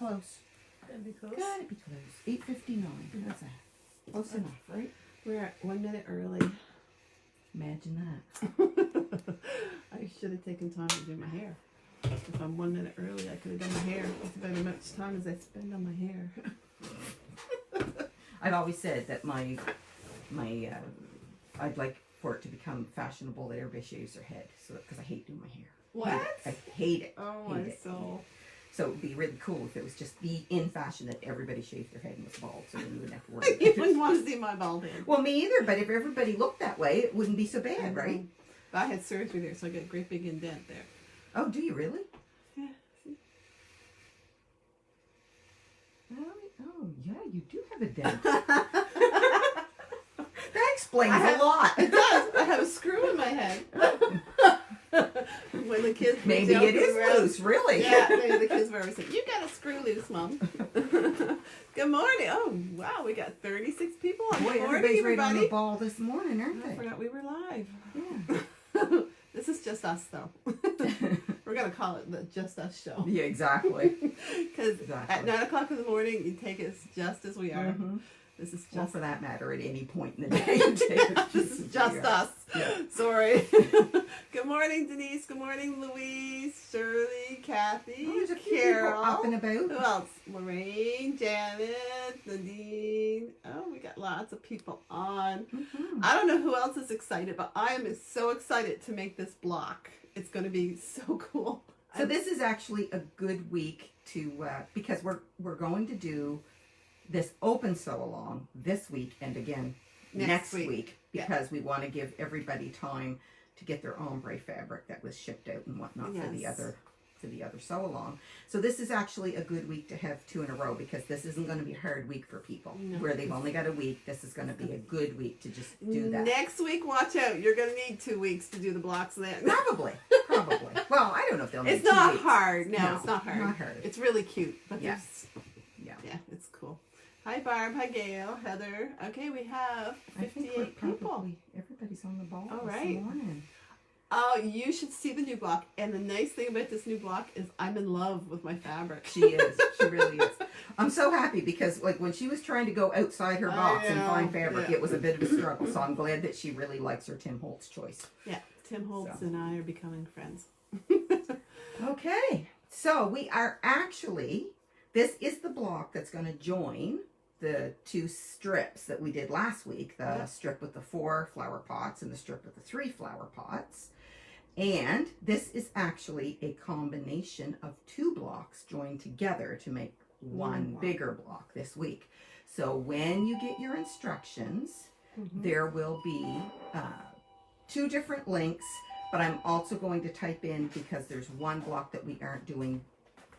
close. Gotta be close. Gotta be close. 8:59. That's that. Close enough, right? We're at 1 minute early. Imagine that. I should have taken time to do my hair. If I'm 1 minute early, I could have done my hair. That's about as much time as I spend on my hair. I've always said that I'd like for it to become fashionable that everybody shaves their head, so because I hate doing my hair. What? I hate it. Oh, hate my it. soul. So it'd be really cool if it was just the in fashion that everybody shaved their head and was bald, so then you wouldn't have to worry. You wouldn't want to see my bald head. Well, me either, but if everybody looked that way, it wouldn't be so bad, right? But I had surgery there, so I got a great big indent there. Oh, do you really? Yeah. See? Oh, yeah, you do have a dent. That explains a lot. It does. I have a screw in my head. When the kids Maybe it is loose, really. Yeah, maybe the kids were always saying, "You got a screw loose, Mom." Good morning. Oh, wow, we got 36 people on. Boy, Good morning, everybody's right on everybody. the ball this morning, aren't I they? forgot we were live. Yeah. This is just us, though. We're going to call it the Just Us Show. Yeah, exactly. Because at 9 o'clock in the morning, you take us just as we are. Mm-hmm. This is just... Well, for that matter, at any point in the day, you take it This is just us. Yeah. Sorry. Good morning, Denise. Good morning, Louise, Shirley, Kathy, Oh, there's a few Carol. people up and about. Who else? Lorraine, Janet, Nadine. Oh, we got lots of people on. Mm-hmm. I don't know who else is excited, but I am so excited to make this block. It's going to be so cool. So this is actually a good week to because we're going to do this open sew along this week and again next week because we want to give everybody time to get their ombre fabric that was shipped out and whatnot for the other sew along. So this is actually a good week to have 2 in a row because this isn't going to be a hard week for people where they've only got a week. This is going to be a good week to just do that. Next week, watch out. You're going to need 2 weeks to do the blocks then. Probably. Well, I don't know if they'll need It's 2 not weeks. hard. No, it's not hard. Not hard. It's really cute. But Yeah. yeah, it's cool. Hi, Barb. Hi, Gail. Heather. Okay, we have 58 people. Everybody's on the ball All this right. morning. Oh, you should see the new block. And the nice thing about this new block is I'm in love with my fabric. She is. She really is. I'm so happy because like when she was trying to go outside her box and find fabric, it was a bit of a struggle. So I'm glad that she really likes her Tim Holtz choice. Yeah, Tim Holtz and I are becoming friends. Okay. So we are actually, this is the block that's going to join the 2 strips that we did last week. The strip with the 4 flower pots and the strip with the 3 flower pots. And this is actually a combination of 2 blocks joined together to make one bigger block this week. So when you get your instructions, there will be 2 different links, but I'm also going to type in because there's one block that we aren't doing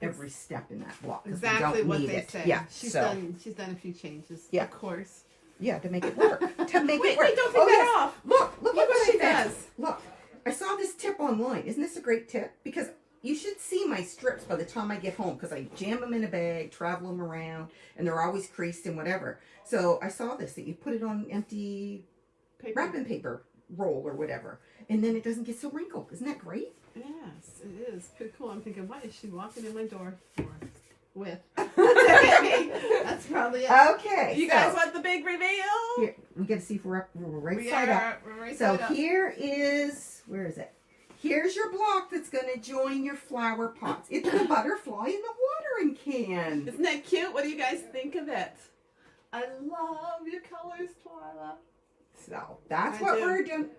every step in that block. Exactly what they say. Yeah, she's done a few changes. Yeah. Of course. Yeah, to make it work. To make it work. Wait, don't take that off. Look Look what what she she does. does. Look, I saw this tip online. Isn't this a great tip? Because you should see my strips by the time I get home because I jam them in a bag, travel them around, and they're always creased and whatever. So I saw this, that you put it on empty wrapping paper roll or whatever, and then it doesn't get so wrinkled. Isn't that great? Yes, it is. Pretty cool. I'm thinking, what is she walking in my door with? That's probably it. Okay. You guys want the big reveal? Here, we got to see if we're right We side up. are right So side up. here is, where is it? Here's your block that's going to join your flower pots. It's the butterfly in the watering can. Isn't that cute? What do you guys think of it? I love your colors, Twyla. So that's I what do. we're doing.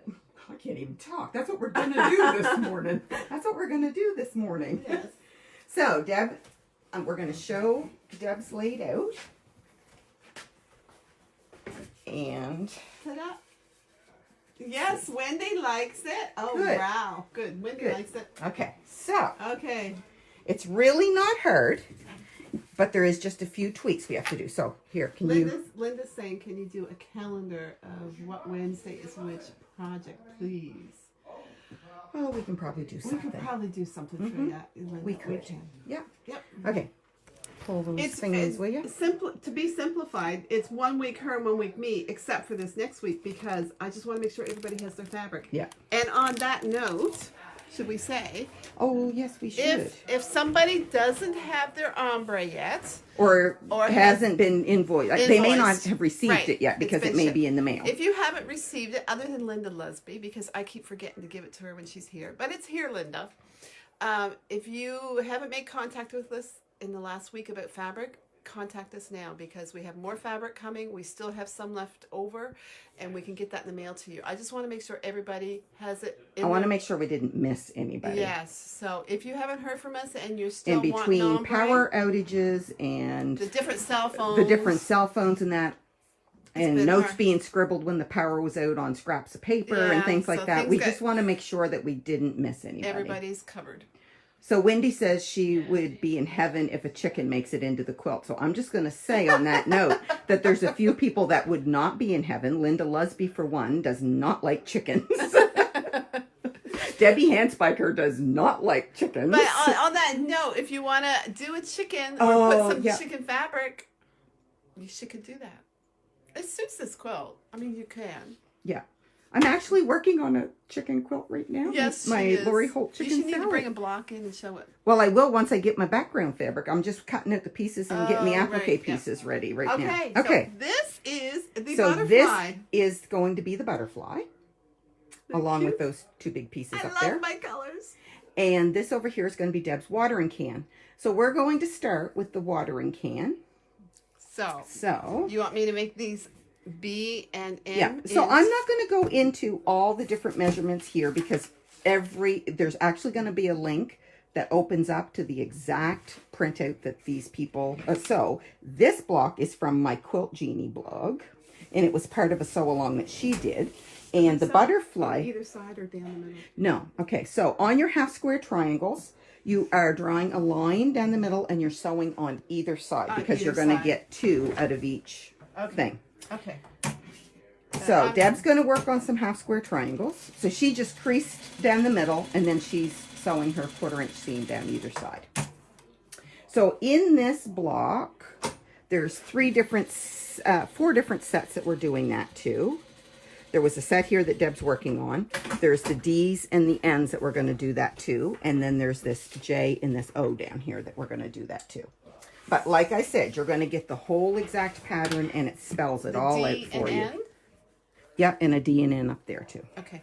I can't even talk. That's what we're going to do this morning. That's what we're going to do this morning. Yes. So Deb, we're going to show Deb's laid out. And Ta-da. Yes, Wendy likes it. Oh, Good. wow. Good. Wendy Good. likes it. okay, so Okay. it's really not hard, but there is just a few tweaks we have to do. So here, can you? Linda's saying, can you do a calendar of what Wednesday is which project, please? Oh, we can probably do We something. could probably do something for that, Linda. We could. can. Yeah. Yep. Okay. Pull those thingies, will you? To be simplified, it's 1 week her, 1 week me, except for this next week because I just want to make sure everybody has their fabric. Yeah. And on that note, should we say, Oh, yes, we should. if somebody doesn't have their ombre yet, Or has hasn't been invoiced. They may not invoiced. have received Right. it yet It's because been it may shipped. be in the mail. if you haven't received it, other than Linda Lusby, because I keep forgetting to give it to her when she's here, but it's here, Linda. If you haven't made contact with us in the last week about fabric, contact us now, because we have more fabric coming. We still have some left over, and we can get that in the mail to you. I just want to make sure everybody has it. I want to make sure we didn't miss anybody. Yes. So if you haven't heard from us and you're In still wanting between ombre, power outages and the different cell phones, the different cell phones and that, and been notes hard. being scribbled when the power was out on scraps of paper and Yeah, things like so that. things We got- just want to make sure that we didn't miss anybody. everybody's covered. So Wendy says she would be in heaven if a chicken makes it into the quilt. So I'm just going to say on that note that there's a few people that would not be in heaven. Linda Lusby, for one, does not like chickens. Debbie Handspiker does not like chickens. But on that note, if you want to do a chicken or Oh, put some yeah. chicken fabric, you could do that. It suits this quilt. I mean, you can. Yeah. I'm actually working on a chicken quilt right now. Yes, My she is. Lori Holt You chicken should need to salad. bring a block in and show it. Well, I will once I get my background fabric. I'm just cutting out the pieces and getting the Oh, applique right, yeah. pieces ready right now. Okay. Okay. So this is the So butterfly. this is going to be the butterfly, along with cute. those two big pieces I up love there. my colors. And this over here is going to be Deb's watering can. So we're going to start with the watering can. So You want me to make these B and M? yeah. So I'm not going to go into all the different measurements here because there's actually going to be a link that opens up to the exact printout that these people. So this block is from my Quilt Genie blog, and it was part of a sew along that she did. And the butterfly. either side or down the middle. No. Okay. So on your half square triangles, you are drawing a line down the middle and you're sewing on either side because either you're going to side. get 2 out of each thing. Okay. So Deb's going to work on some half square triangles. So she just creased down the middle and then she's sewing her 1/4 inch seam down either side. So in this block, there's 4 different sets that we're doing that to. There was a set here that Deb's working on. There's the D's and the N's that we're going to do that to. And then there's this J and this O down here that we're going to do that to. But like I said, you're going to get the whole exact pattern and it spells it all out for you. N? Yep, and a D and N up there too. Okay.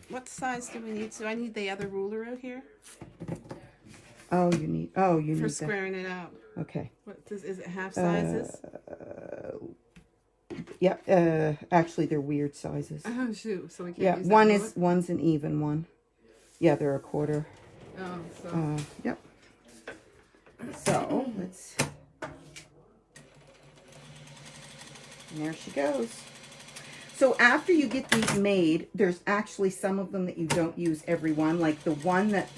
What size do we need? Do I need the other ruler out here Oh, you need for that. squaring it out? Okay. Is it half sizes? Yep. Actually, they're weird sizes. Oh shoot! So we can't. Yeah, use that ruler? one's an even one. Yeah, they're a 1/4. Oh, so Yep. So let's. And there she goes. So after you get these made, there's actually some of them that you don't use every one. Like the one that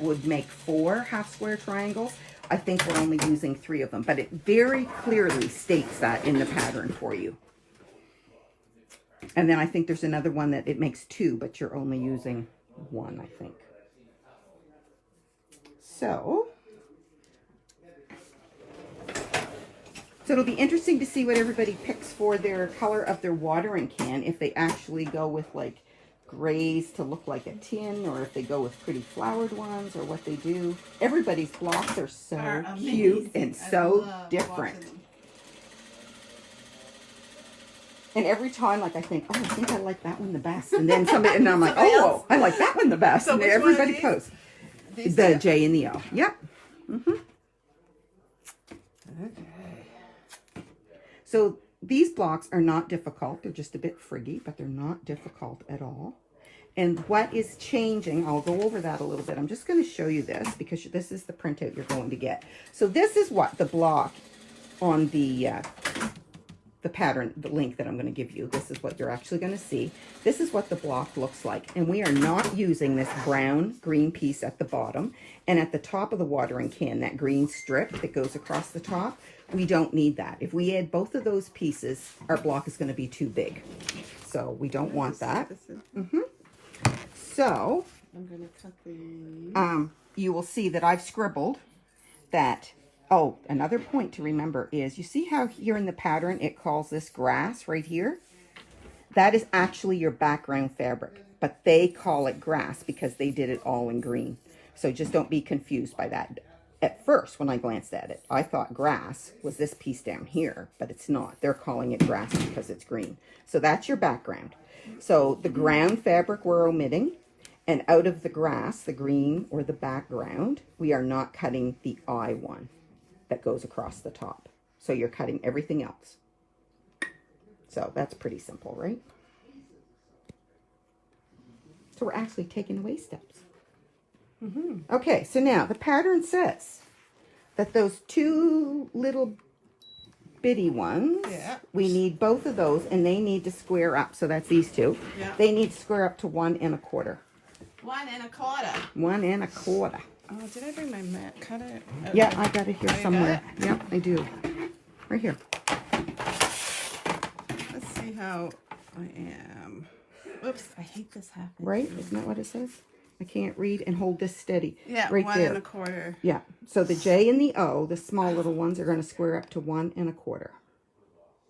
would make 4 half square triangles. I think we're only using 3 of them, but it very clearly states that in the pattern for you. And then I think there's another one that it makes 2, but you're only using 1, I think. So it'll be interesting to see what everybody picks for their color of their watering can, if they actually go with like grays to look like a tin, or if they go with pretty flowered ones, or what they do. Everybody's blocks are so cute and so different. And every time, like, I think, oh, I think I like that one the best. And then somebody, and I'm like, oh, I like that one the best. So And which one are everybody these? posts. These The two? J and the O. Yep. So these blocks are not difficult. They're just a bit friggy, but they're not difficult at all. And what is changing, I'll go over that a little bit. I'm just going to show you this because this is the printout you're going to get. So this is what the block on the pattern, the link that I'm going to give you. This is what you're actually going to see. This is what the block looks like. And we are not using this brown green piece at the bottom. And at the top of the watering can, that green strip that goes across the top, we don't need that. If we add both of those pieces, our block is going to be too big. So we don't want that. So I'm going to cut the. you will see that I've scribbled that. Oh, another point to remember is, you see how here in the pattern it calls this grass right here? That is actually your background fabric, but they call it grass because they did it all in green. So just don't be confused by that. At first, when I glanced at it, I thought grass was this piece down here, but it's not. They're calling it grass because it's green. So that's your background. So the ground fabric we're omitting, and out of the grass, the green or the background, we are not cutting the eye one that goes across the top. So you're cutting everything else. So that's pretty simple, right? So we're actually taking away steps. Okay, so now the pattern says that those two little bitty ones, we need both of those, and they need to square up. So that's these two. Yeah. They need to square up to 1 1/4. 1 1/4. 1 1/4. Oh, did I bring my mat cutter? Yeah, I got it here Oh, you somewhere. got Yep, I do. Right here. Let's see how I am. Oops, I hate this happening. Right? Isn't that what it says? I can't read and hold this steady. Yeah, right 1 there. 1/4. Yeah. So the J and the O, the small little ones, are going to square up to 1 1/4.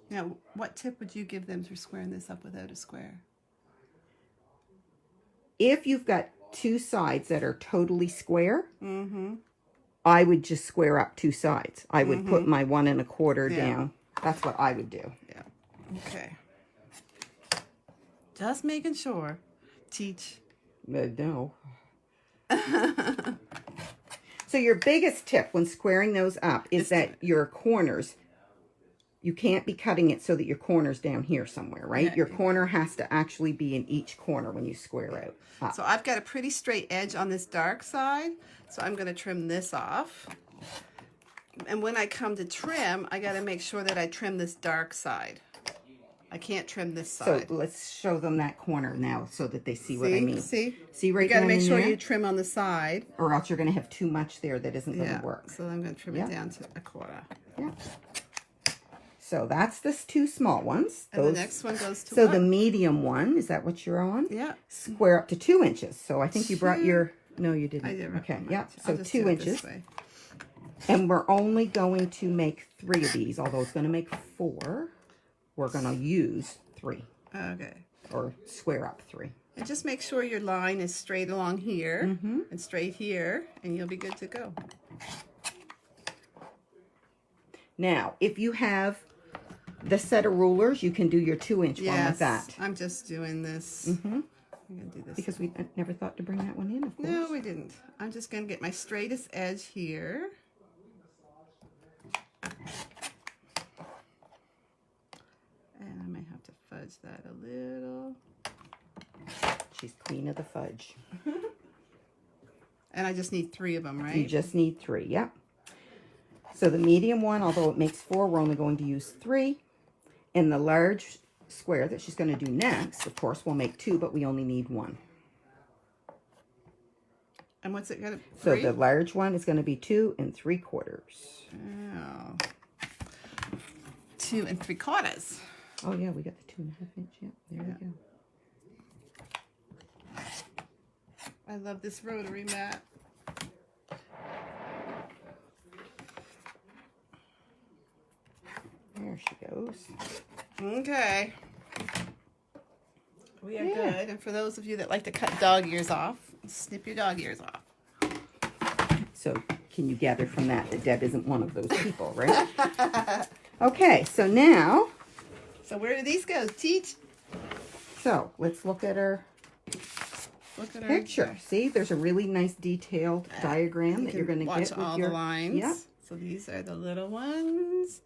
Now, what tip would you give them for squaring this up without a square? If you've got two sides that are totally square, I would just square up two sides. I would put my 1 1/4 down. That's what I would do. Yeah. Okay. Just making sure. Teach. No. So your biggest tip when squaring those up is that your corners, you can't be cutting it so that your corner's down here somewhere, right? Yeah. Your corner has to actually be in each corner when you square out. Up. So I've got a pretty straight edge on this dark side, so I'm going to trim this off. And when I come to trim, I got to make sure that I trim this dark side. I can't trim this side. So let's show them that corner now so that they see what I mean. See right you got to down make in sure there? you trim on the side. Or else you're going to have too much there that isn't going Yeah. to work. So I'm going to trim Yeah. it down to 1/4. Yeah. So that's the two small ones. And the next one goes to So what? the medium one, is that what you're on? Yeah. Square up to 2 inches. So I think you brought your, no you didn't. I did. Okay, I'll yeah, just so do 2 it this inches. way. And we're only going to make 3 of these, although it's going to make 4. We're going to use 3, Okay. or square up 3. And just make sure your line is straight along here and straight here, and you'll be good to go. Now, if you have the set of rulers, you can do your 2-inch one with Yes, that. I'm just doing this. I'm going to do this. Because we never thought to bring that one in, of course. No, we didn't. I'm just going to get my straightest edge here. And I might have to fudge that a little. She's queen of the fudge. And I just need 3 of them, right? You just need 3, yep. So the medium one, although it makes 4, we're only going to use 3. And the large square that she's going to do next, of course, we'll make 2, but we only need 1. And what's it going to be? So the large one is going to be 2 3/4. Oh. 2 3/4. Oh yeah, we got the 2.5 inch. Yeah, there we go. I love this rotary mat. There she goes. Okay. We are good. And for those of you that like to cut dog ears off, snip your dog ears off. So can you gather from that that Deb isn't one of those people, right? Okay, so now. So where do these go? Teach. So let's look at our picture. See, there's a really nice detailed diagram that you're going to get watch with all your the lines. Yep. So these are the little ones,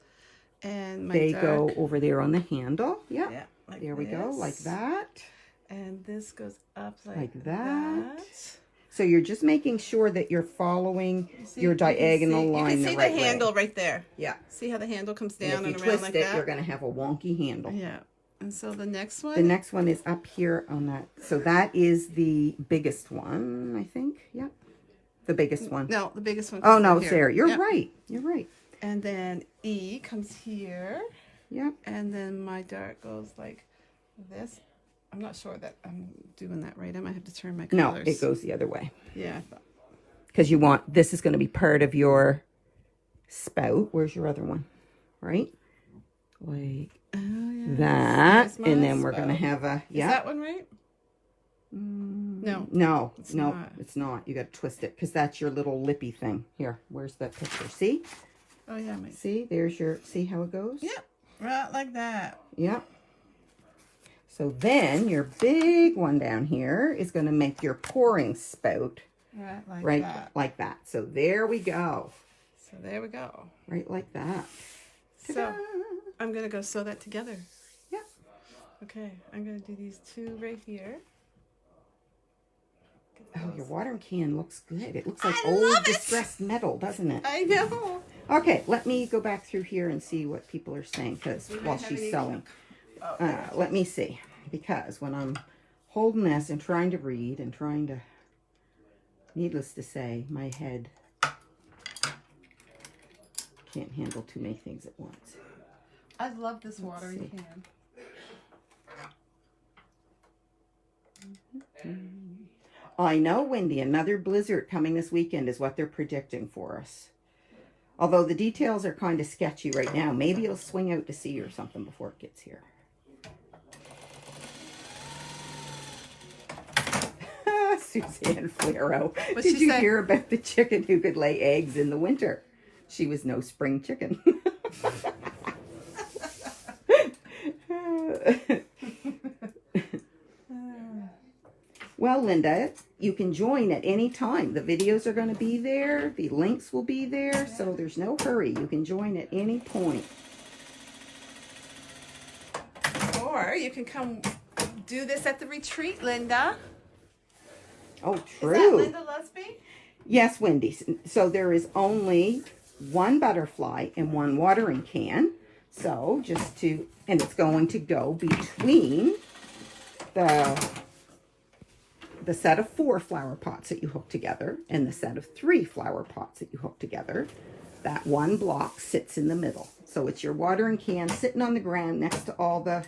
and my They dark, go over there on the handle. Yep. Yeah, like there we go, like this. that. And this goes up Like like that. that. So you're just making sure that you're following See, your you can diagonal see- line You can see the right the handle way. right there. Yeah. See how the handle comes And down if and you around twist like it, that? you're going to have a wonky handle. Yeah. And so the next one. The next one is up here on that. So that is the biggest one, I think. Yep. The biggest one. No, the biggest one. Oh, comes no, right here. Sarah. You're Yep. right. You're right. And then E comes here. Yep. And then my dart goes like this. I'm not sure that I'm doing that right. I might have to turn my No, colors. it goes the other way. Yeah, I thought. Because you want, this is going to be part of your spout. Where's your other one? Right? Like Oh, yeah. that. There's my And then we're going to spout. have a, Is that one right? No. No, It's no, not. it's not. You got to twist it because that's your little lippy thing. Here, where's that picture? See? Oh, yeah, my. See, there's your, see how it goes? Yep, right like that. Yep. So then your big one down here is going to make your pouring spout Right that. like that. So there we go. So there we go. Right like that. So Ta-da! I'm going to go sew that together. Yep. Okay, I'm going to do these two right here. Oh, your watering can looks good. It looks like I old love it. distressed metal, doesn't it? I know. Okay, let me go back through here and see what people are saying because We might while have she's an sewing. Oh, Let me see. Because when I'm holding this and trying to read and trying to, needless to say, my head can't handle too many things at once. I love this watering can. I know, Wendy, another blizzard coming this weekend is what they're predicting for us. Although the details are kind of sketchy right now. Maybe it'll swing out to sea or something before it gets here. Suzanne Flero. What'd Did she you say? hear about the chicken who could lay eggs in the winter? She was no spring chicken. Well, Linda, you can join at any time. The videos are going to be there. The links will be there. So there's no hurry. You can join at any point. Or you can come do this at the retreat, Linda. Oh, Is true. that Linda Lusby? Yes, Wendy. So there is only one butterfly and one watering can. So just to, and it's going to go between the set of 4 flower pots that you hook together and the set of 3 flower pots that you hook together. That one block sits in the middle. So it's your watering can sitting on the ground next to all the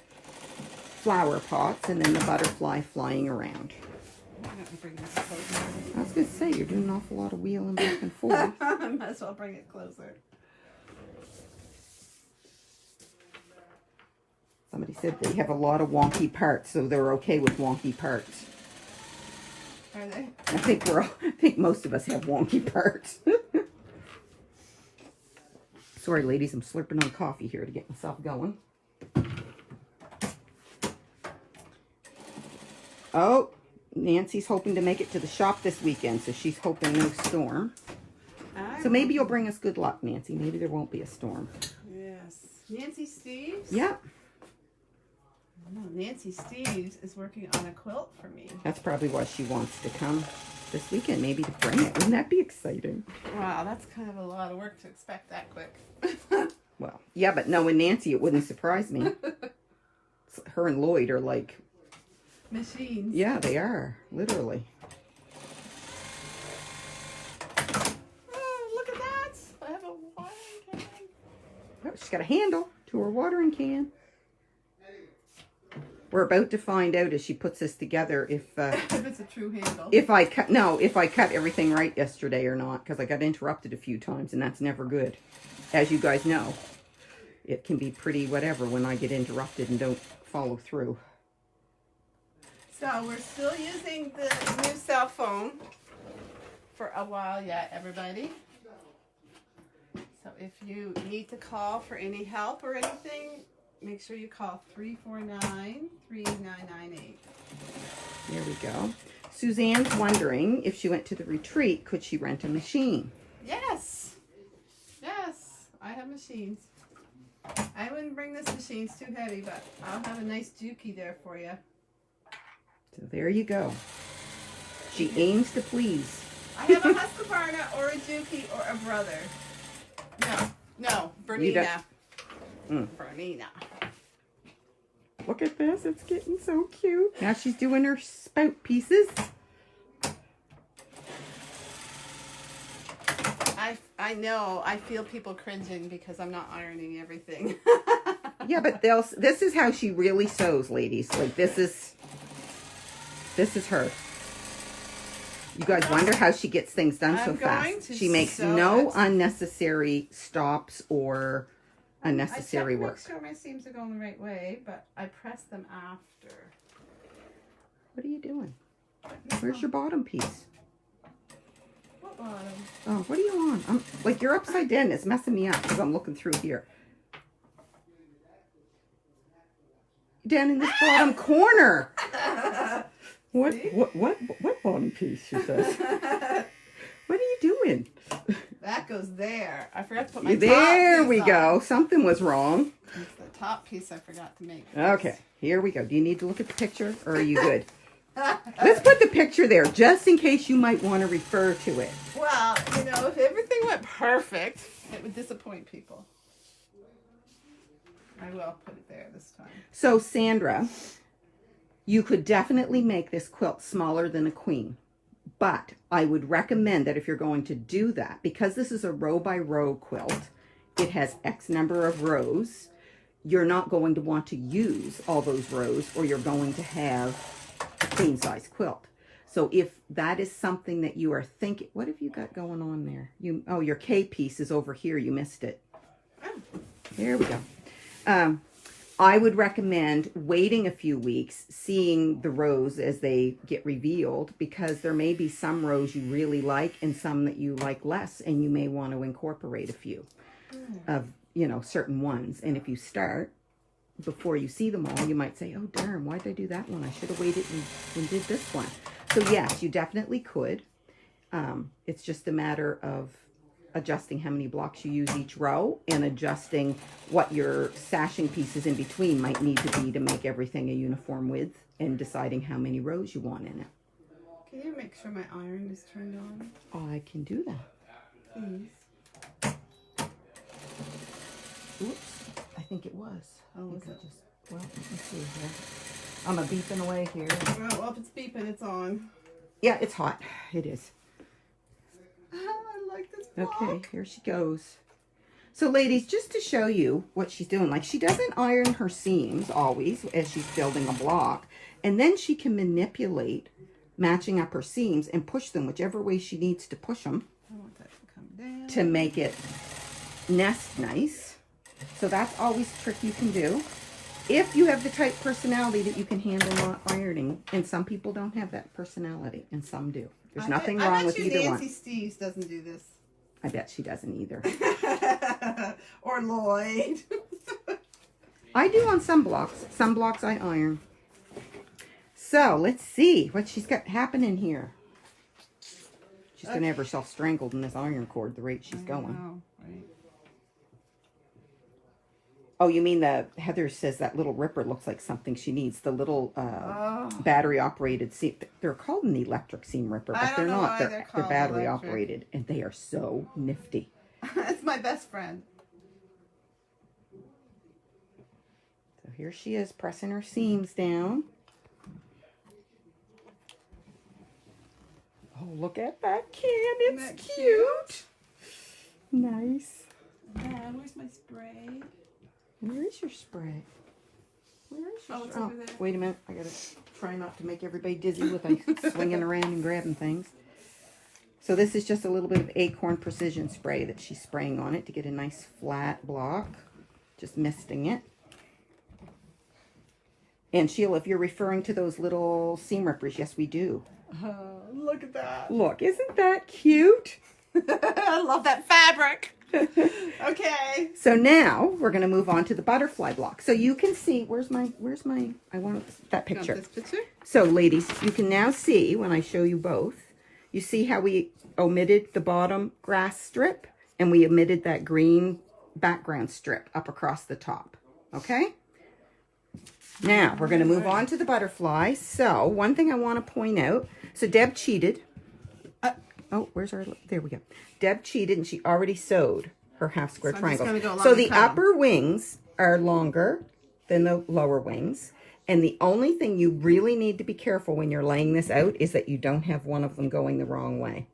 flower pots and then the butterfly flying around. I was going to say, you're doing an awful lot of wheeling back and forth. I might as well bring it closer. Somebody said they have a lot of wonky parts, so they're okay with wonky parts. Are they? I think most of us have wonky parts. Sorry, ladies, I'm slurping on coffee here to get myself going. Oh, Nancy's hoping to make it to the shop this weekend, so she's hoping no storm. So maybe you'll bring us good luck, Nancy. Maybe there won't be a storm. Yes. Nancy Steves? Yeah. No, Nancy Steves is working on a quilt for me. That's probably why she wants to come this weekend, maybe to bring it. Wouldn't that be exciting? Wow, that's kind of a lot of work to expect that quick. Well, yeah, but knowing Nancy, it wouldn't surprise me. Her and Lloyd are like... Machines. Yeah, they are. Literally. Oh, look at that. I have a watering can. Oh, she's got a handle to her watering can. We're about to find out as she puts this together if it's a true handle. if I cut everything right yesterday or not, because I got interrupted a few times and that's never good. As you guys know, it can be pretty whatever when I get interrupted and don't follow through. So we're still using the new cell phone for a while yet, everybody. So if you need to call for any help or anything, make sure you call 349-3998. There we go. Suzanne's wondering if she went to the retreat, could she rent a machine? Yes. Yes, I have machines. I wouldn't bring this machine, it's too heavy, but I'll have a nice dookie there for you. So there you go. She aims to please. I have a Husqvarna or a dookie or a brother. No, Bernina. Bernina. Look at this. It's getting so cute. Now she's doing her spout pieces. I know. I feel people cringing because I'm not ironing everything. Yeah, but this is how she really sews, ladies. Like this is her. You guys wonder how she gets things done so fast. She makes no unnecessary stops or unnecessary work. I check to make sure my seams are going the right way, but I press them after. What are you doing? Where's your bottom piece? What bottom? Oh, what are you on? I'm like, you're upside down. It's messing me up because I'm looking through here. Down in this bottom corner. What bottom piece? She says. What are you doing? That goes there. I forgot to put my There top we piece go. on. Something was wrong. It's the top piece I forgot to make. Okay, here we go. Do you need to look at the picture or are you good? Let's put the picture there just in case you might want to refer to it. Well, you know, if everything went perfect, it would disappoint people. I will put it there this time. So, Sandra, you could definitely make this quilt smaller than a queen. But I would recommend that if you're going to do that, because this is a row by row quilt, it has X number of rows. You're not going to want to use all those rows or you're going to have a queen size quilt. So if that is something that you are thinking, what have you got going on there? Oh, your K piece is over here. You missed it. There we go. I would recommend waiting a few weeks, seeing the rows as they get revealed, because there may be some rows you really like and some that you like less, and you may want to incorporate a few of, you know, certain ones. And if you start before you see them all, you might say, oh, darn, why did I do that one? I should have waited and did this one. So yes, you definitely could. It's just a matter of adjusting how many blocks you use each row and adjusting what your sashing pieces in between might need to be to make everything a uniform width, and deciding how many rows you want in it. Can you make sure my iron is turned on? I can do that. Please. Oops, I think it was. Oh, was it? Well, let's see here. I'm a beeping away here. Well, if it's beeping, it's on. Yeah, it's hot. It is. I like this block. Okay, here she goes. So ladies, just to show you what she's doing, like she doesn't iron her seams always as she's building a block, and then she can manipulate matching up her seams and push them whichever way she needs to push them I want that to come down. to make it nest nice. So that's always a trick you can do. If you have the type personality that you can handle not ironing, and some people don't have that personality, and some do. There's nothing wrong with either one. Nancy Steves doesn't do this. I bet she doesn't either. Or Lloyd. I do on some blocks. Some blocks I iron. So let's see what she's got happening here. She's going to have herself strangled in this iron cord the rate she's going. Know, right? Oh, you mean the Heather says that little ripper looks like something she needs. The little battery operated seam. They're called an electric seam ripper, but they're not. They're battery operated, and they are so nifty. It's my best friend. So here she is pressing her seams down. Oh, look at that can. It's Isn't that cute. Nice. Dad, where's my spray? Where is your spray? Where is your It's over there. Wait a minute. I gotta try not to make everybody dizzy with like swinging around and grabbing things. So this is just a little bit of Acorn Precision spray that she's spraying on it to get a nice flat block. Just misting it. And Sheila, if you're referring to those little seam rippers, yes, we do. Oh, look at that. Look, isn't that cute? I love that fabric. Okay. So now we're going to move on to the butterfly block. So you can see, where's my, I want that You want picture. this picture? So ladies, you can now see when I show you both, you see how we omitted the bottom grass strip and we omitted that green background strip up across the top. Okay? Now we're going to move on to the butterfly. So one thing I want to point out, so Deb cheated. Oh, where's our, there we go. Deb cheated and she already sewed her half square So I'm just triangle. gonna go along So and the cut 'em. upper wings are longer than the lower wings. And the only thing you really need to be careful when you're laying this out is that you don't have one of them going the wrong way.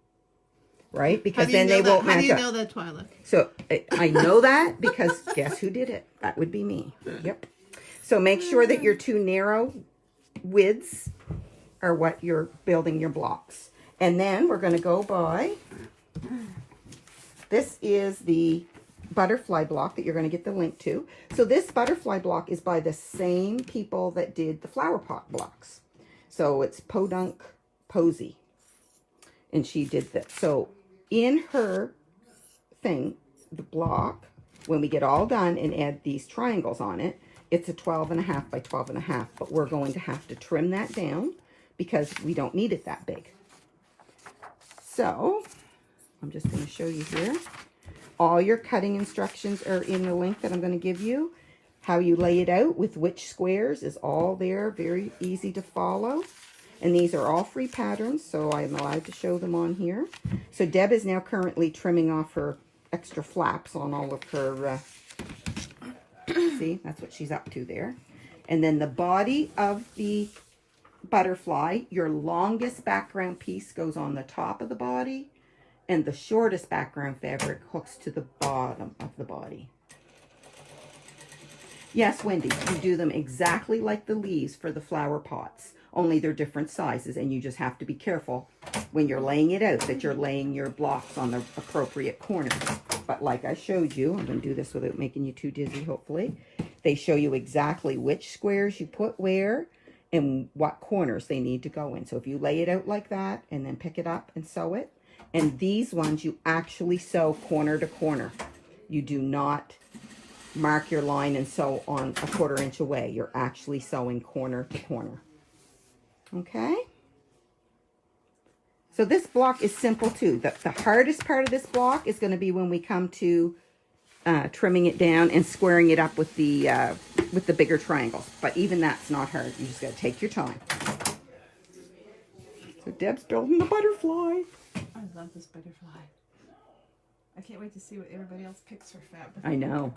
Right? Because then they won't match How do you up. know that, Twyla? So I know that because guess who did it? That would be me. Yep. So make sure that your two narrow widths are what you're building your blocks. And then we're going to go by, this is the butterfly block that you're going to get the link to. So this butterfly block is by the same people that did the flower pot blocks. So it's Podunk Posey. And she did this. So in her thing, the block, when we get all done and add these triangles on it, it's a 12.5 by 12.5. But we're going to have to trim that down because we don't need it that big. So I'm just going to show you here. All your cutting instructions are in the link that I'm going to give you. How you lay it out with which squares is all there. Very easy to follow. And these are all free patterns, so I'm allowed to show them on here. So Deb is now currently trimming off her extra flaps on all of her, see, that's what she's up to there. And then the body of the butterfly, your longest background piece goes on the top of the body, and the shortest background fabric hooks to the bottom of the body. Yes, Wendy, you do them exactly like the leaves for the flower pots, only they're different sizes, and you just have to be careful when you're laying it out that you're laying your blocks on the appropriate corners. But like I showed you, I'm going to do this without making you too dizzy, hopefully. They show you exactly which squares you put where and what corners they need to go in. So if you lay it out like that and then pick it up and sew it, and these ones you actually sew corner to corner. You do not mark your line and sew on a 1/4 inch away. You're actually sewing corner to corner. Okay? So this block is simple too. The hardest part of this block is going to be when we come to trimming it down and squaring it up with the bigger triangles. But even that's not hard. You just got to take your time. So Deb's building the butterfly. I love this butterfly. I can't wait to see what everybody else picks for fabric. I know.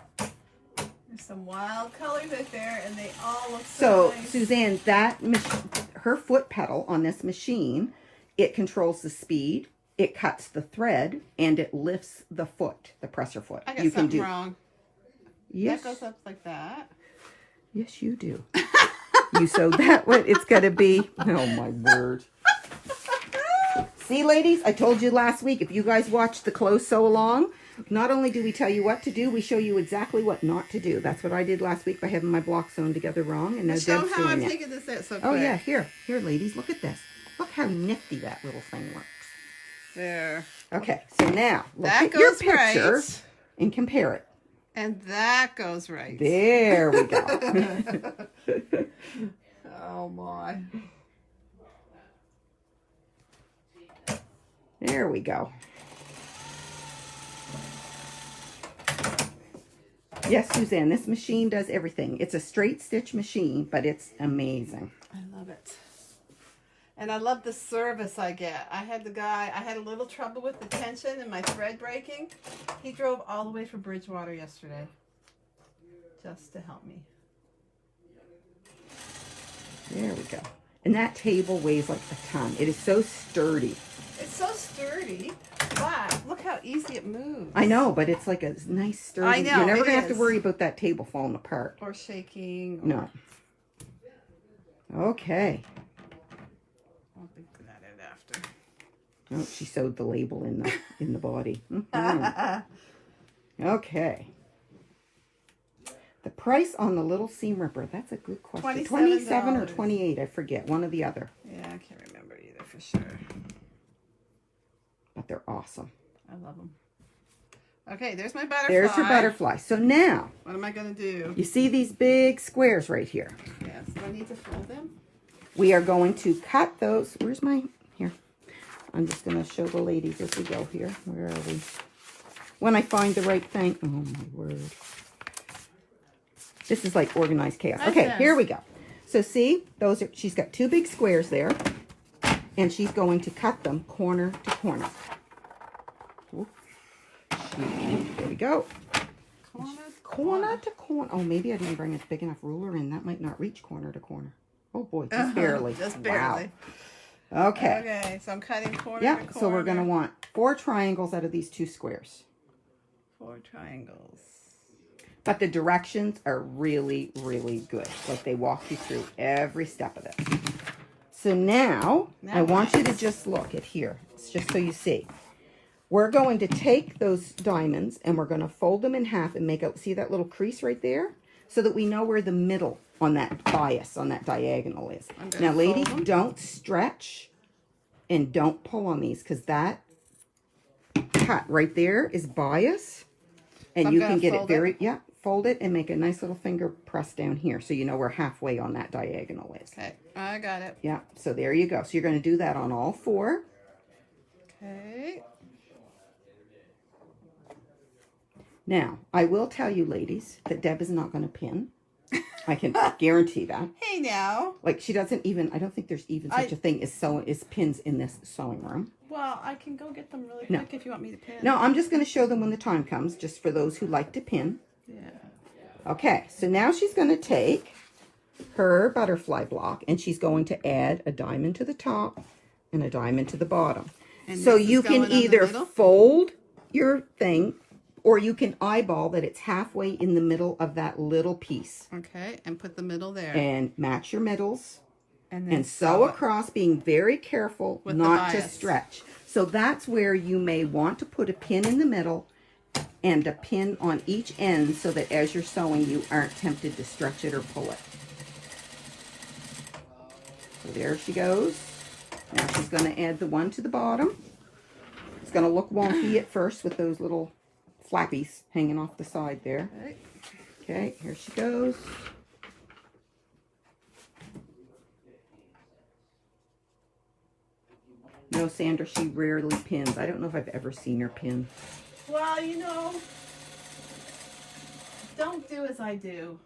There's some wild colors out there, and they all look So nice. Suzanne, her foot pedal on this machine, it controls the speed, it cuts the thread, and it lifts the foot, the presser foot. I got something wrong. Yes. That goes up like that. Yes, you do. You sewed that one. It's going to be, oh my word. See, ladies, I told you last week, if you guys watch the Close Sew Along, not only do we tell you what to do, we show you exactly what not to do. That's what I did last week by having my blocks sewn together wrong. And now Show Deb's them how I'm doing it. taking this out so quick. Oh, yeah. Here, ladies, look at this. Look how nifty that little thing works. There. Okay, so now look That at your goes picture right. and compare it. And that goes right. There we go. Oh, my. There we go. Yes, Suzanne, this machine does everything. It's a straight stitch machine, but it's amazing. I love it. And I love the service I get. I had a little trouble with the tension and my thread breaking. He drove all the way from Bridgewater yesterday just to help me. There we go. And that table weighs like a ton. It is so sturdy. It's so sturdy, but look how easy it moves. I know, but it's like a nice sturdy. I know, You're never it going to have to is. worry about that table falling apart. Or shaking. Or... No. Okay. I'll think of that out after. Oh, she sewed the label in the body. Mhm. Okay. The price on the little seam ripper, that's a good question. $27 or $28, I forget. One or the other. Yeah, I can't remember either for sure. But they're awesome. I love them. Okay, there's my butterfly. There's your butterfly. So now, What am I going to do? you see these big squares right here. Yes, do I need to fold them? We are going to cut those. Where's my, here. I'm just going to show the ladies as we go here. Where are we? When I find the right thing. Oh my word. This is like organized chaos. Okay, here we go. So see, those are, she's got two big squares there. And she's going to cut them corner to corner. Ooh. There we go. Corner to corner. Oh, maybe I didn't bring a big enough ruler in. That might not reach corner to corner. Oh boy, just barely. Just barely. Wow. Okay. Okay, so I'm cutting corner to Yeah, corner. so we're going to want 4 triangles out of these 2 squares. 4 triangles. But the directions are really, really good. Like they walk you through every step of it. So now I want you to just look at here. It's just so you see. We're going to take those diamonds and we're going to fold them in half and make out, see that little crease right there? So that we know where the middle on that bias, on that diagonal is. Now ladies, don't stretch And don't pull on these because that cut right there is bias. And So you I'm can gonna get it fold very, yeah, fold it and make a nice little finger press down here. So you know where halfway on that diagonal is. Okay, I got it. Yeah, so there you go. So you're going to do that on all 4. Okay. Now, I will tell you, ladies, that Deb is not going to pin. I can guarantee that. Hey now. Like, she doesn't even, I don't think there's even such a thing as pins in this sewing room. Well, I can go get them really No. quick if you want me to pin. No, I'm just going to show them when the time comes, just for those who like to pin. Yeah. Okay, so now she's going to take her butterfly block and she's going to add a diamond to the top and a diamond to the bottom. And So this is you going can on the either middle? fold your thing or you can eyeball that it's halfway in the middle of that little piece Okay, and put the middle there. and match your middles then and sew across, being very careful With the not to bias. stretch. So that's where you may want to put a pin in the middle and a pin on each end so that as you're sewing you aren't tempted to stretch it or pull it. So there she goes. Now she's going to add the one to the bottom. It's going to look wonky at first with those little flappies hanging off the side there. Okay. Okay, here she goes. No, Sandra, she rarely pins. I don't know if I've ever seen her pin. Well, you know, don't do as I do.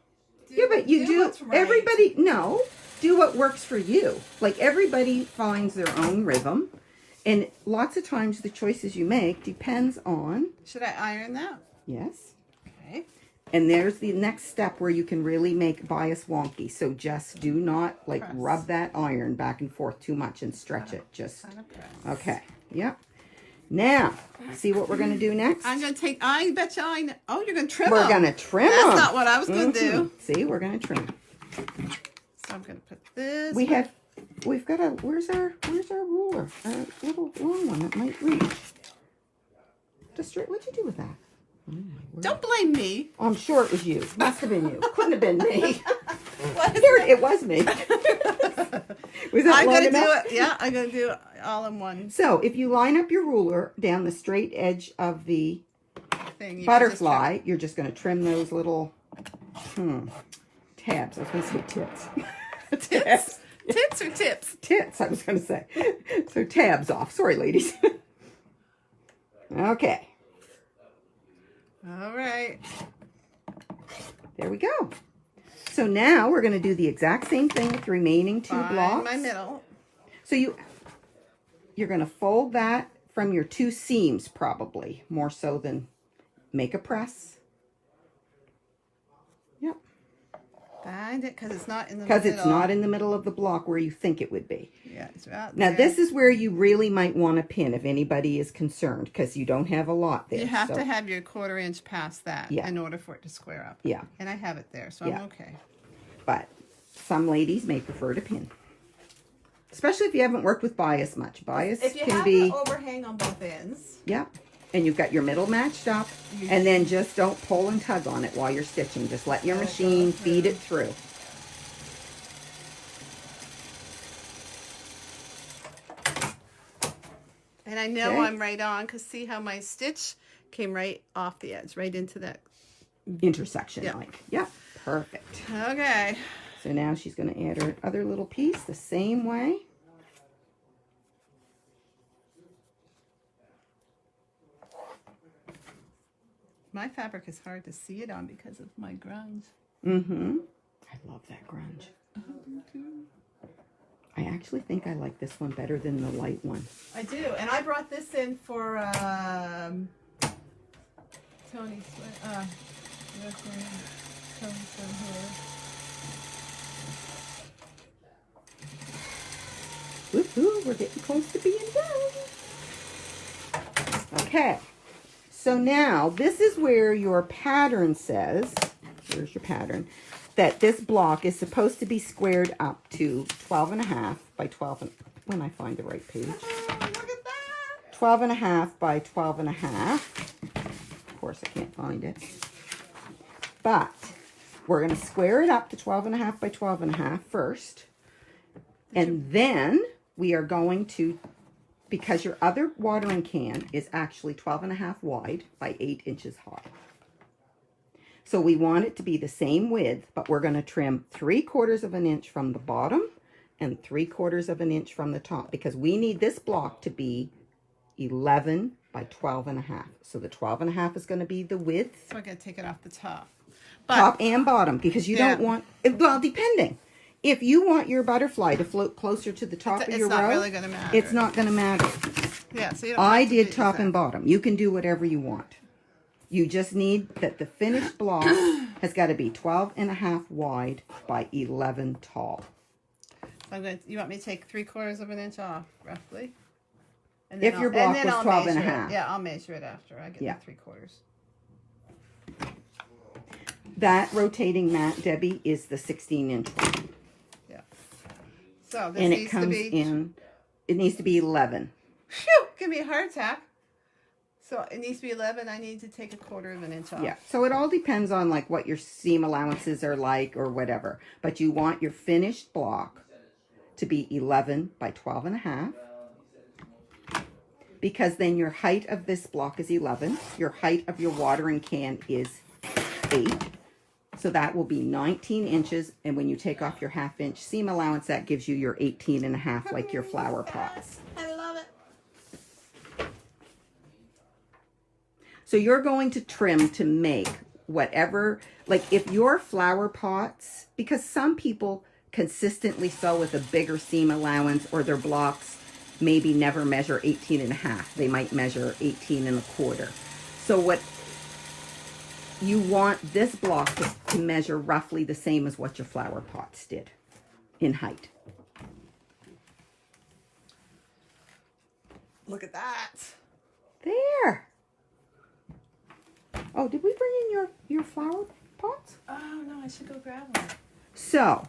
Yeah, but you do. What's right. Everybody, no, do what works for you. Like, everybody finds their own rhythm. And lots of times the choices you make depends on, Should I iron that? yes. Okay. And there's the next step where you can really make bias wonky. So just do not, like, Press. rub that iron back and forth too much and stretch it. Just, Kind of press. okay. Yep. Now, see what we're going to do next? I'm going to take, I bet you I know. Oh, you're going to trim We're them. going to trim That's them. not what I was going to do. See, we're going to trim. So I'm going to put this. We've got a, where's our ruler? A little long one that might reach. What'd you do with that? Oh, my word. Don't blame me. I'm sure it was you. Must have been you. Couldn't have been me. What is Here, that? it was me. Was that I'm long going to do enough? it. Yeah, I'm going to do it all in one So, if you line up your ruler down the straight edge of the thing. You can just butterfly, you're just going to trim those little tabs. I was going to say tips. trim. Tits? Tits or tips? Tits, I was going to say. So tabs off. Sorry, ladies. Okay. All right. There we go. So now we're going to do the exact same thing with the remaining 2 Find blocks. my middle. So you're going to fold that from your 2 seams probably, more so than make a press. Yep. Find it because it's not in the middle. Because it's not in the middle of the block where you think it would be. Yeah, it's right Now there. this is where you really might want to pin if anybody is concerned because you don't have a lot there. You have so- to have your 1/4 inch past that Yeah. in order for it to square up. Yeah. And I have it there, so Yeah. I'm okay. But some ladies may prefer to pin. Especially if you haven't worked with bias much. Bias If you can have be, the overhang on both ends, yep. And you've got your middle matched up. And then just don't pull and tug on it while you're stitching. Just let your Let it machine go feed through. it through. and I know Okay. I'm right on because see how my stitch came right off the edge, right into that. Intersection Yeah. like. Yep. Perfect. Okay. So now she's going to add her other little piece the same way. My fabric is hard to see it on because of my grunge. Mm-hmm. I love that grunge. I actually think I like this one better than the light one. I do, and I brought this in for Tony's. Tony's one here. Woohoo, we're getting close to being done. Okay, so now this is where your pattern says, here's your pattern, that this block is supposed to be squared up to 12.5 by 12, when I find the right page. Oh, look at that! 12.5 by 12.5. Of course, I can't find it. But we're going to square it up to 12.5 by 12.5 first. And then we are going to because your other watering can is actually 12.5 wide by 8 inches high. So we want it to be the same width, but we're going to trim 3/4 of an inch from the bottom and 3/4 of an inch from the top, because we need this block to be 11 by 12.5. So the 12.5 is going to be the width. So I'm going to take it off the top. Top and bottom, because you don't want, well, depending. If you want your butterfly to float closer to the top of your row, it's not really going to matter. it's not going to matter. Yeah, so you don't I have to did do top that. and bottom. You can do whatever you want. You just need that the finished block has got to be 12.5 wide by 11 tall. So I'm going to, you want me to take 3/4 of an inch off, roughly? And If your block was 12.5. Yeah, I'll measure it after I get Yeah. the 3/4. That rotating mat, Debbie, is the 16-inch one. Yeah. So this And it needs comes to be, in, it needs to be 11. phew, give me a heart attack. So it needs to be 11. I need to take 1/4 of an inch off. Yeah, so it all depends on like what your seam allowances are like or whatever. But you want your finished block to be 11 by 12.5. Because then your height of this block is 11. Your height of your watering can is 8. So that will be 19 inches. And when you take off your 1/2 inch seam allowance, that gives you your 18.5 like your flower pots. I love it. So you're going to trim to make whatever, like if your flower pots, because some people consistently sew with a bigger seam allowance, or their blocks maybe never measure 18.5. They might measure 18.25. So what you want this block to measure roughly the same as what your flower pots did in height. Look at that. There. Oh, did we bring in your flower pots? Oh, no, I should go grab one. So,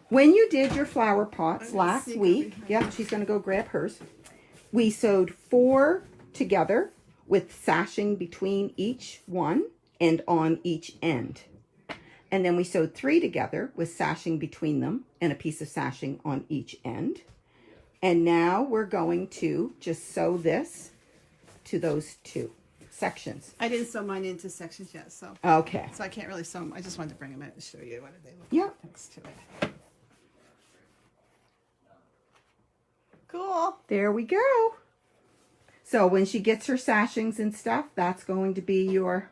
when you did your flower pots I'm gonna last sneak week, over yeah, she's going to go grab hers. We sewed 4 together with sashing between each one and on each end. And then we sewed 3 together with sashing between them and a piece of sashing on each end. And now we're going to just sew this to those 2 sections. I didn't sew mine into sections yet, so Okay. I can't really sew them. I just wanted to bring them in and show you what they look Yeah. like next to it. Cool. There we go. So when she gets her sashings and stuff, that's going to be your...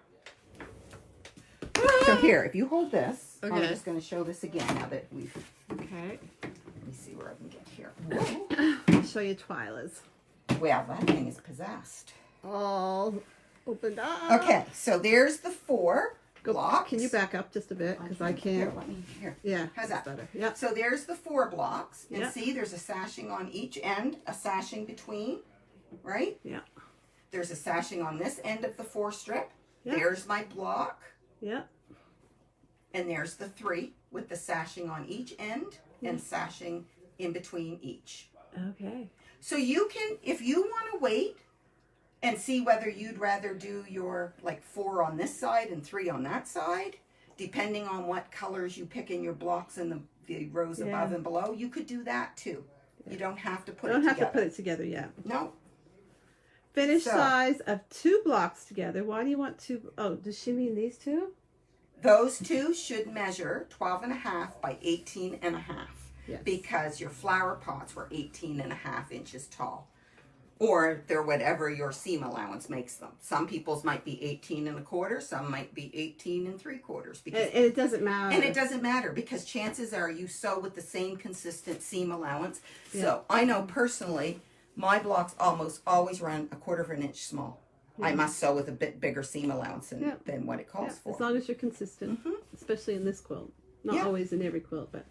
So here, if you hold this, I'm Okay. just going to show this again now that we've... Okay. Let me see where I can get here. Whoa. I'll show you Twyla's. Well, that thing is possessed. All opened up. Okay, so there's the 4 blocks. Can you back up just a bit? Because I Here, can't. let me, here. Yeah. How's that's that? better. Yeah. So there's the 4 blocks. And Yeah. see, there's a sashing on each end, a sashing between, right? Yeah. There's a sashing on this end of the 4 strip. Yeah. There's my block. Yeah. And there's the 3 with the sashing on each end and sashing in between each. Okay. So you can, if you want to wait and see whether you'd rather do your like 4 on this side and 3 on that side, depending on what colors you pick in your blocks and the rows above and below, you could do that too. You don't have to put it Don't together. have to put it together yet. No. Finished So- size of 2 blocks together. Why do you want 2? Oh, does she mean these 2? Those 2 should measure 12.5 by 18.5. Yes. Because your flower pots were 18.5 inches tall. Or they're whatever your seam allowance makes them. Some people's might be 18.25, some might be 18.75. Because And it doesn't matter. and it doesn't matter, because chances are you sew with the same consistent seam allowance. So I know personally, my blocks almost always run 1/4 of an inch small. I must sew with a bit bigger seam allowance than what it calls for. As long as you're consistent, especially in this quilt. Not Yeah. always in every quilt, but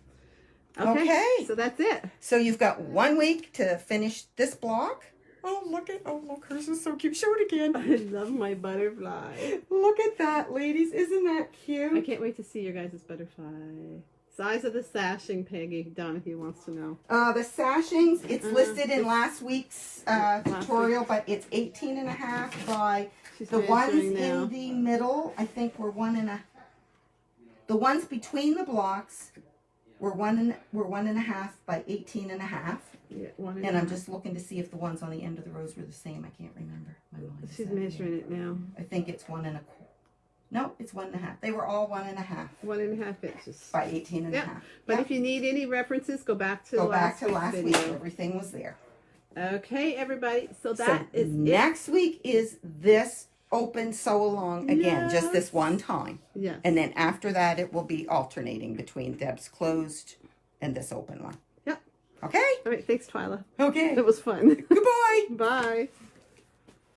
Okay. So that's it. So you've got 1 week to finish this block. Oh, look, hers is so cute. Show it again. I love my butterfly. Look at that, ladies. Isn't that I cute? can't wait to see your guys' butterfly. Size of the sashing, Peggy. Donahue wants to know. The sashings, it's listed in last week's tutorial, but it's 18.5 by She's the ones measuring now. in the middle. I think were 1.5. The ones between the blocks were 1.5 by 18.5. Yeah, 1 And I'm just looking to see if the ones on the end of the rows were the same. I can't remember. My mind's She's out here. measuring it now. I think it's 1 1/4. No, it's 1 1/2. They were all 1 1/2 1.5 inches. by 18 and Yeah. a half. But Yep. if you need any references, go back to Go back to week's last video. week. Everything was there. Okay, everybody. So that is it. Next week is this open sew along again, just this Yes. one time. Yes. And then after that, it will be alternating between Deb's closed and this open one. Yep. Okay? All right. Thanks, Twyla. Okay. It was fun. Goodbye. Bye.